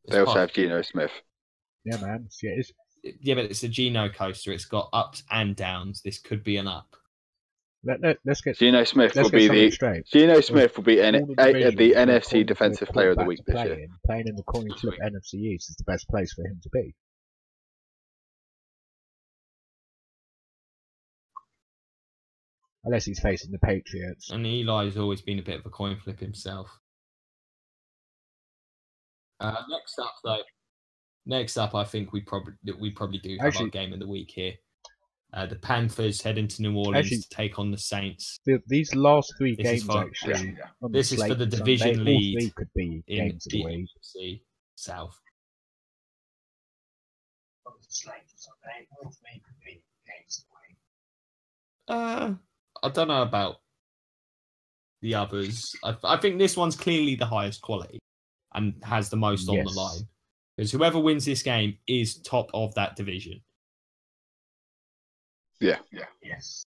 D: They also have Geno Smith.
C: Yeah, man.
B: Yeah, but it's a Geno coaster. It's got ups and downs. This could be an up.
C: Let's get
D: Geno Smith will be the NFC Defensive Player of the Week this year.
C: Playing in the coin flip NFC East is the best place for him to be. Unless he's facing the Patriots.
B: And Eli's always been a bit of a coin flip himself. Next up, I think we probably do have our game of the week here. The Panthers heading to New Orleans to take on the Saints.
C: These last 3 games,
B: this is for the division lead.
C: All 3 could be games of the week.
B: NFC South. I don't know about the others. I think this one's clearly the highest quality and has the most on the line. Because whoever wins this game is top of that division.
D: Yes.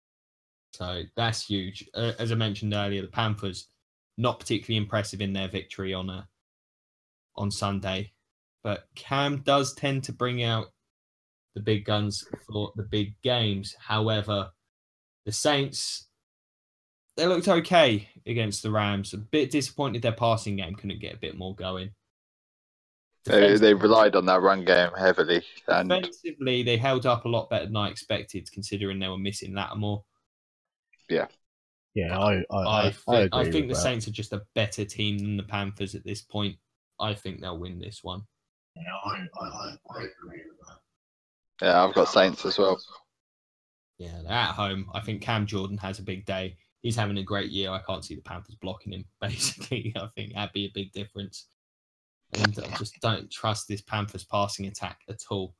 B: So that's huge. As I mentioned earlier, the Panthers not particularly impressive in their victory on Sunday, but Cam does tend to bring out the big guns for the big games. However, the Saints, they looked okay against the Rams. A bit disappointed their passing game couldn't get a bit more going.
D: They relied on that run game heavily. And
B: defensively, they held up a lot better than I expected, considering they were missing Lattimore.
D: Yeah.
C: Yeah,
B: I
C: agree
B: think the
C: with
B: Saints are just a better team than the Panthers at this point. I think they'll win this one.
E: Yeah, I agree with that.
D: Yeah, I've got Saints as well.
B: Yeah, they're at home. I think Cam Jordan has a big day. He's having a great year. I can't see the Panthers blocking him, basically. I think that'd be a big difference. And I just don't trust this Panthers passing attack at all.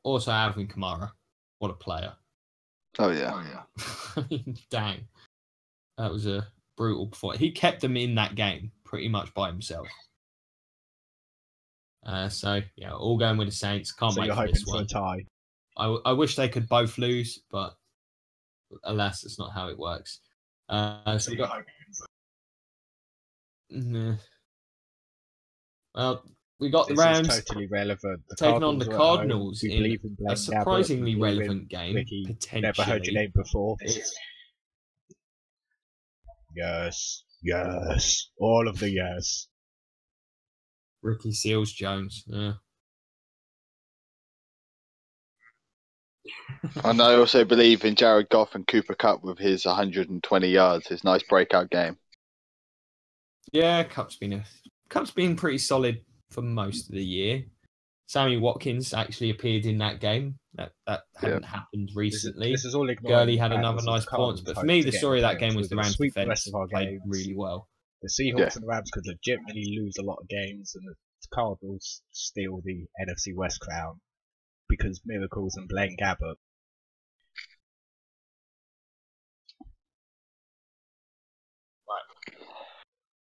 B: Also, Alvin Kamara. What a player.
D: Oh, yeah.
B: I mean, dang. That was a brutal performance. He kept them in that game pretty much by himself. So, yeah, all going with the Saints. Can't wait for this one.
C: So you're hoping for a tie?
B: I wish they could both lose, but alas, that's not how it works. So we got... Well, we got the Rams
C: totally relevant.
B: taking on the Cardinals in a surprisingly
C: Gabbert,
B: relevant game.
C: Ricky,
B: potentially.
C: Never heard your name before. Yes. All of the yes.
B: Ricky Seals-Jones. Yeah.
D: And I also believe in Jared Goff and Cooper Kupp with his 120 yards, his nice breakout game.
B: Yeah, Kupp's been pretty solid for most of the year. Sammy Watkins actually appeared in that game. That hadn't happened recently.
C: This is all
B: Gurley had another nice performance, but for me, the story of that game was the Rams defense played really well.
C: The Seahawks and the Rams could legitimately lose a lot of games, and the Cardinals steal the NFC West crown because miracles and Blaine Gabbert.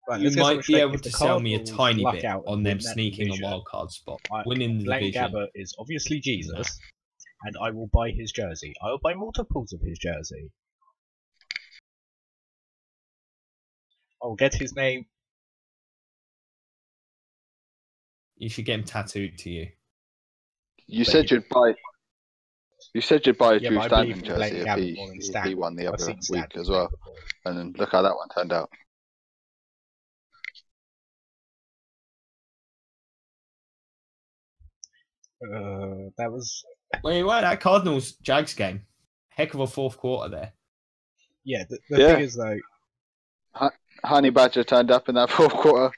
C: Right,
B: you might be able to sell me a tiny bit on them sneaking a wildcard spot. Winning the
C: Blaine
B: division.
C: Gabbert is obviously Jesus, and I will buy his jersey. I will buy multiples of his jersey. I'll get his name.
B: You should get him tattooed to you.
D: You said you'd buy a Drew Stanton jersey if he won the other week as well. And then look how that one turned out.
C: That was...
B: Wait, that Cardinals Jags game. Heck of a fourth quarter there.
C: Yeah, the thing is though...
D: Honey Badger turned up in that fourth quarter.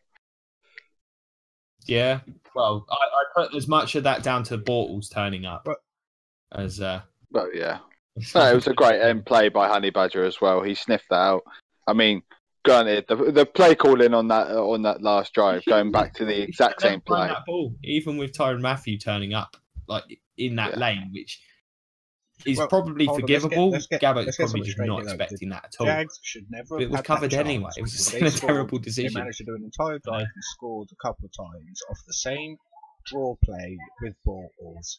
B: Yeah, well, I put as much of that down to Bortles turning up as.
D: Well, yeah, no, it was a great end play by Honey Badger as well. He sniffed that out. I mean, granted, the play calling on that last drive, going back to the exact same play.
B: That ball, even with Tyrann Mathieu turning up like in that lane, which is probably forgivable. Gabbert's probably just not expecting that at all.
C: Jags should never have
B: it was covered anyway. It was still a terrible decision.
C: They managed to do an entire drive and scored a couple of times off the same draw play with Bortles,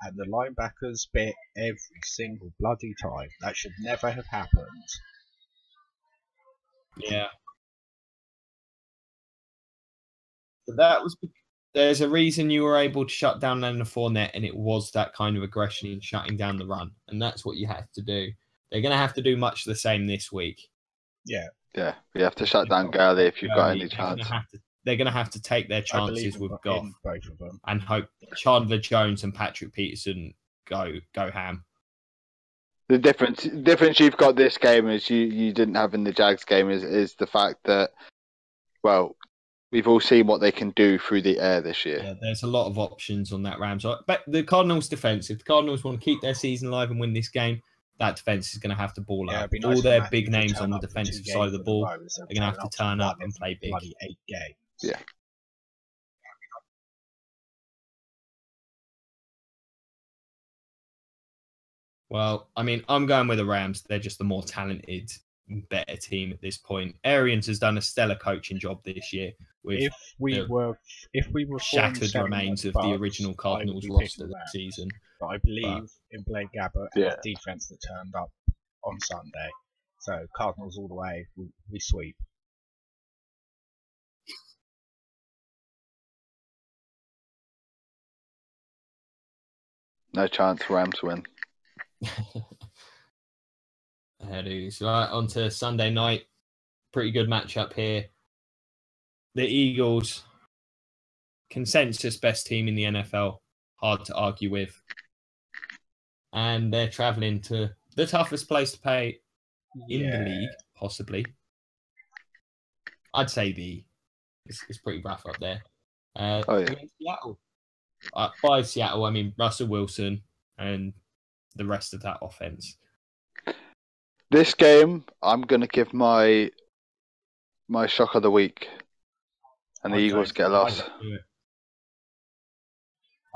C: and the linebackers bit every single bloody time. That should never have happened.
B: Yeah. But that was... There's a reason you were able to shut down Leonard Fournette, and it was that kind of aggression in shutting down the run. And that's what you have to do. They're going to have to do much the same this week.
C: Yeah.
D: Yeah, you have to shut down Gurley if you've got any chance.
B: They're going to have to take their chances with Goff and hope Chandler Jones and Patrick Peterson go ham.
D: The difference you've got this game is you didn't have in the Jags game is the fact that, well, we've all seen what they can do through the air this year.
B: Yeah, there's a lot of options on that Rams. But the Cardinals' defense, if the Cardinals want to keep their season alive and win this game, that defense is going to have to ball out.
C: Nice
B: all their big names on the defensive side of the ball are going to have to turn up and play big.
C: 8 games.
D: Yeah.
B: Well, I mean, I'm going with the Rams. They're just the more talented, better team at this point. Arians has done a stellar coaching job this year with
C: if we were
B: shattered remains of the original Cardinals roster this season.
C: But I believe in Blaine Gabbert and the defense that turned up on Sunday. So Cardinals all the way. We sweep.
D: No chance Rams win.
B: So on to Sunday night. Pretty good matchup here. the Eagles, consensus best team in the NFL, hard to argue with. And they're traveling to the toughest place to play in the league, possibly. I'd say it's pretty rough up there. Against Seattle. By Seattle, I mean Russell Wilson and the rest of that offense.
D: This game, I'm going to give my shock of the week, and the Eagles get a loss.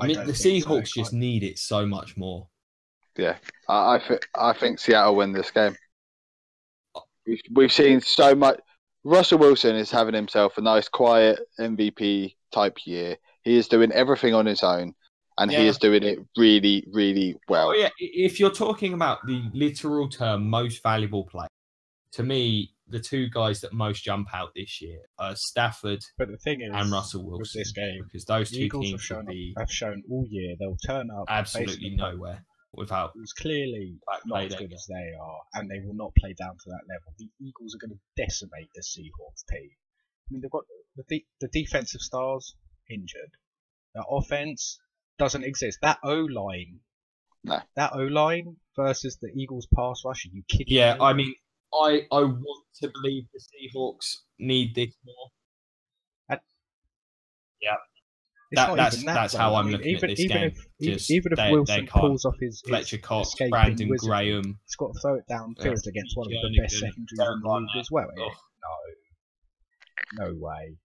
B: I mean, the Seahawks just need it so much more.
D: Yeah, I think Seattle win this game. We've seen so much. Russell Wilson is having himself a nice, quiet MVP type year. He is doing everything on his own, and he is doing it really, really well.
B: Oh, yeah, if you're talking about the literal term most valuable player, to me, the two guys that most jump out this year are Stafford and Russell Wilson.
C: With this game,
B: because those two
C: Eagles
B: teams
C: have shown all year they'll turn up
B: absolutely nowhere without.
C: It's clearly not as good as they are, and they will not play down to that level. The Eagles are going to decimate the Seahawks team. I mean, they've got the defensive stars injured. The offense doesn't exist. That O-line, that O-line versus the Eagles pass rush. Are you kidding me?
B: I mean, I want to believe the Seahawks need this more. That's how I'm looking at this game.
C: Even if Wilson pulls off his
B: Fletcher Cox,
C: escaping
B: Brandon
C: wizard,
B: Graham,
C: he's got to throw it downfield against one of the best secondaries in the league as well. No way.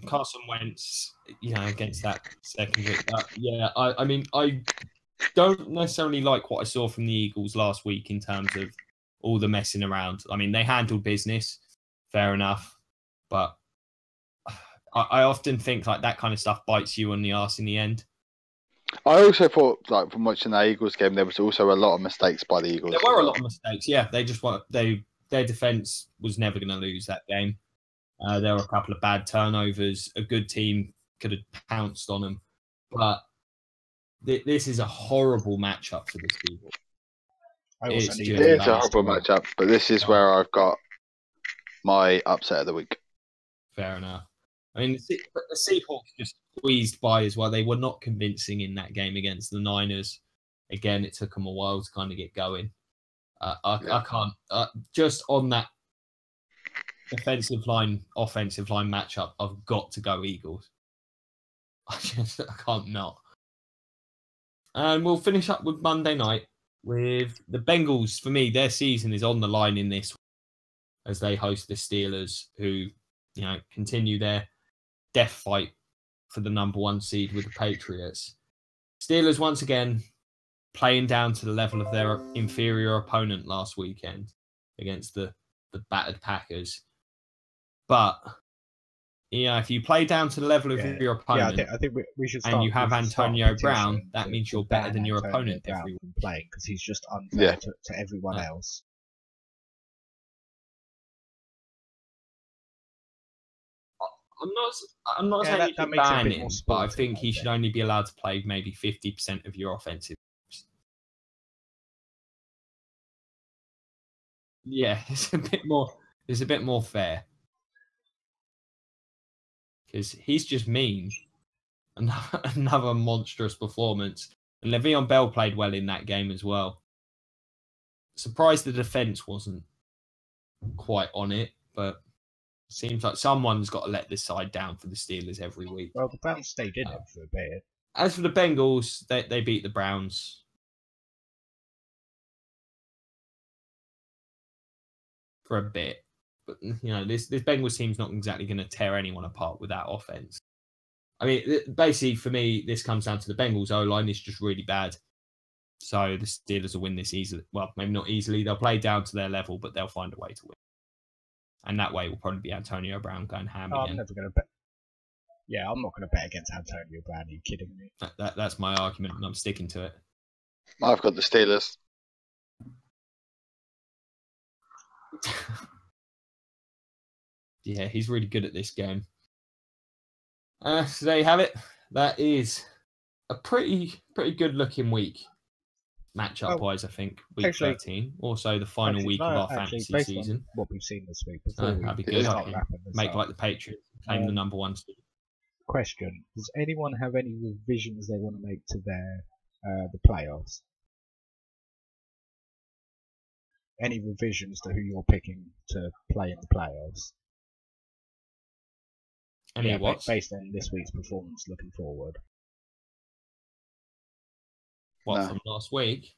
B: Carson Wentz, against that secondary. I mean, I don't necessarily like what I saw from the Eagles last week in terms of all the messing around. I mean, they handled business, fair enough, but I often think like that kind of stuff bites you on the arse in the end.
D: I also thought, like, from watching the Eagles game, there was also a lot of mistakes by the Eagles.
B: There were a lot of mistakes. Yeah, they just their defense was never going to lose that game. There were a couple of bad turnovers. A good team could have pounced on them, but this is a horrible matchup for this people.
D: It is a horrible matchup, but this is where I've got my upset of the week.
B: Fair enough. I mean, the Seahawks just squeezed by as well. They were not convincing in that game against the Niners. Again, it took them a while to kind of get going. I can't just on that offensive line matchup. I've got to go Eagles. I can't not. And we'll finish up with Monday night with the Bengals. For me, their season is on the line in this as they host the Steelers, who continue their death fight for the number one seed with the Patriots. Steelers once again playing down to the level of their inferior opponent last weekend against the battered Packers. But if you play down to the level of your opponent,
C: I think we should.
B: And you have Antonio Brown, that means you're better than your opponent every week.
C: Playing because he's just unfair to everyone else.
B: I'm not saying you should ban him, but I think he should only be allowed to play maybe 50% of your offensive. Yeah, it's a bit more fair. Because he's just mean. Another monstrous performance. And Le'Veon Bell played well in that game as well. Surprised the defense wasn't quite on it, but seems like someone's got to let this side down for the Steelers every week.
C: Well, the Browns stayed in it for a bit.
B: As for the Bengals, they beat the Browns. For a bit. But, this Bengals team's not exactly going to tear anyone apart with that offense. I mean, basically, for me, this comes down to the Bengals O-line is just really bad. So the Steelers will win this easily. Well, maybe not easily. They'll play down to their level, but they'll find a way to win. And that way will probably be Antonio Brown going ham again.
C: I'm never going to bet. Yeah, I'm not going to bet against Antonio Brown. Are you kidding me?
B: That's my argument, and I'm sticking to it.
D: I've got the Steelers.
B: Yeah, he's really good at this game. So there you have it. That is a pretty good looking week matchup-wise, I think, week 13. Also, the final week of our fantasy
C: based
B: season.
C: On what we've seen this week, before we
B: that'd be good.
C: start
B: I can
C: wrapping this
B: make
C: up.
B: like the Patriots, claim the number 1 seed.
C: Question: does anyone have any revisions they want to make to their the playoffs? Any revisions to who you're picking to play in the playoffs?
B: Any what?
C: Based on this week's performance, looking forward.
B: What, from last week?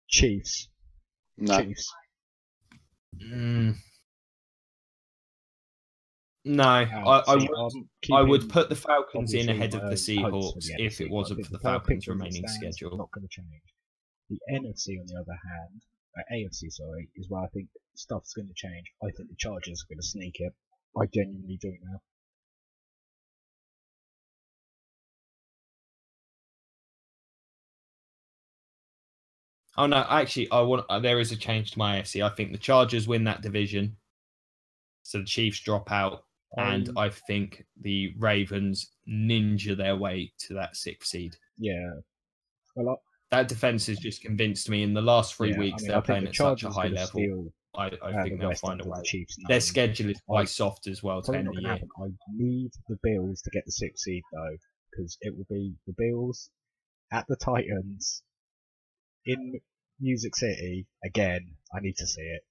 C: Chiefs.
D: No.
C: Chiefs.
B: No, I would put the Falcons in ahead of the Seahawks if it wasn't for the Falcons' remaining schedule.
C: Not going to change. The NFC, on the other hand, AFC, sorry, is where I think stuff's going to change. I think the Chargers are going to sneak it. I genuinely do now.
B: Oh no, actually, there is a change to my AFC. I think the Chargers win that division, so the Chiefs drop out, and I think the Ravens ninja their way to that 6th seed.
C: Yeah, well,
B: that defense has just convinced me. In the last 3 weeks, they're playing at such a high level. I think they'll find a way. Their schedule is quite soft as well to end the year.
C: I need the Bills to get the 6th seed though, because it will be the Bills at the Titans in Music City again. I need to see it.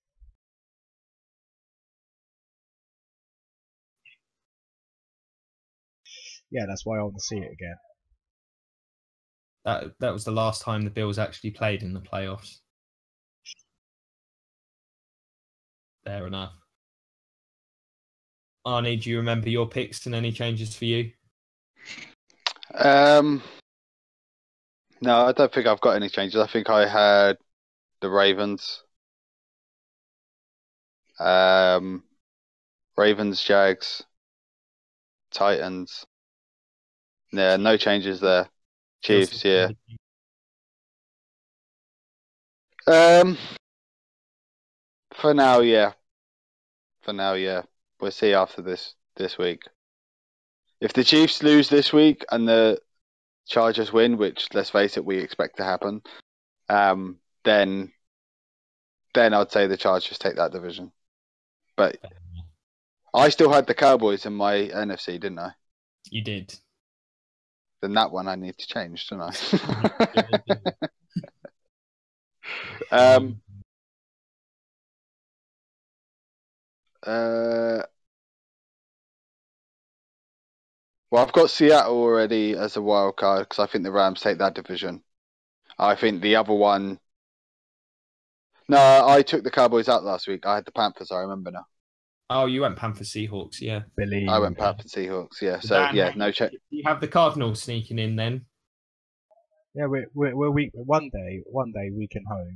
C: Yeah, that's why I want to see it again.
B: That was the last time the Bills actually played in the playoffs. Fair enough. Arnie, do you remember your picks and any changes for you?
D: No, I don't think I've got any changes. I think I had the Ravens. Ravens, Jags, Titans. Yeah, no changes there. Chiefs, yeah. For now, yeah. We'll see after this week. If the Chiefs lose this week and the Chargers win, which let's face it, we expect to happen, then I'd say the Chargers take that division. But I still had the Cowboys in my NFC, didn't I?
B: You did.
D: Then that one I need to change, don't I? Well, I've got Seattle already as a wild card because I think the Rams take that division. I think the other one. No, I took the Cowboys out last week. I had the Panthers. I remember now.
B: Oh, you went Panthers Seahawks, yeah.
D: I went Panthers Seahawks, yeah. So Dan, yeah, no check.
B: You have the Cardinals sneaking in then.
C: Yeah, we're one day we can hope.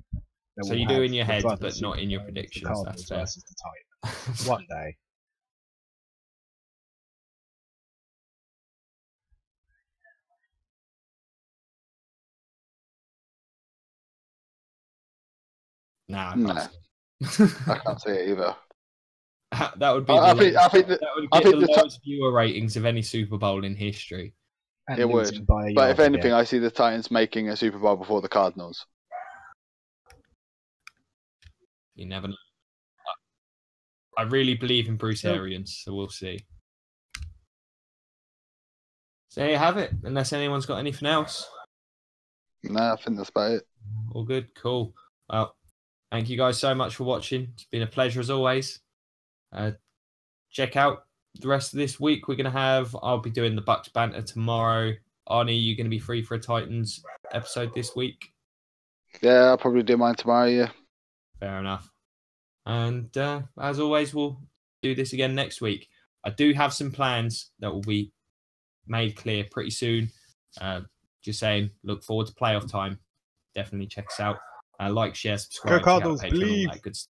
B: So you do in your head, but not in your predictions. That's fair.
C: Versus the Titans. One day.
B: Nah,
D: no. I can't see it either.
B: That would be. I think the lowest viewer ratings of any Super Bowl in history.
D: It would. But if anything, I see the Titans making a Super Bowl before the Cardinals.
B: You never know. I really believe in Bruce Arians, so we'll see. So there you have it. Unless anyone's got anything else.
D: No, I think that's about it.
B: All good. Cool. Well, thank you guys so much for watching. It's been a pleasure as always. Check out the rest of this week. I'll be doing the Bucks banter tomorrow. Arnie, you going to be free for a Titans episode this week?
D: Yeah, I'll probably do mine tomorrow, yeah.
B: Fair enough. And as always, we'll do this again next week. I do have some plans that will be made clear pretty soon. Just saying, look forward to playoff time. Definitely check us out. Like, share, subscribe.
C: Go Cardinals, believe.
B: All that good stuff.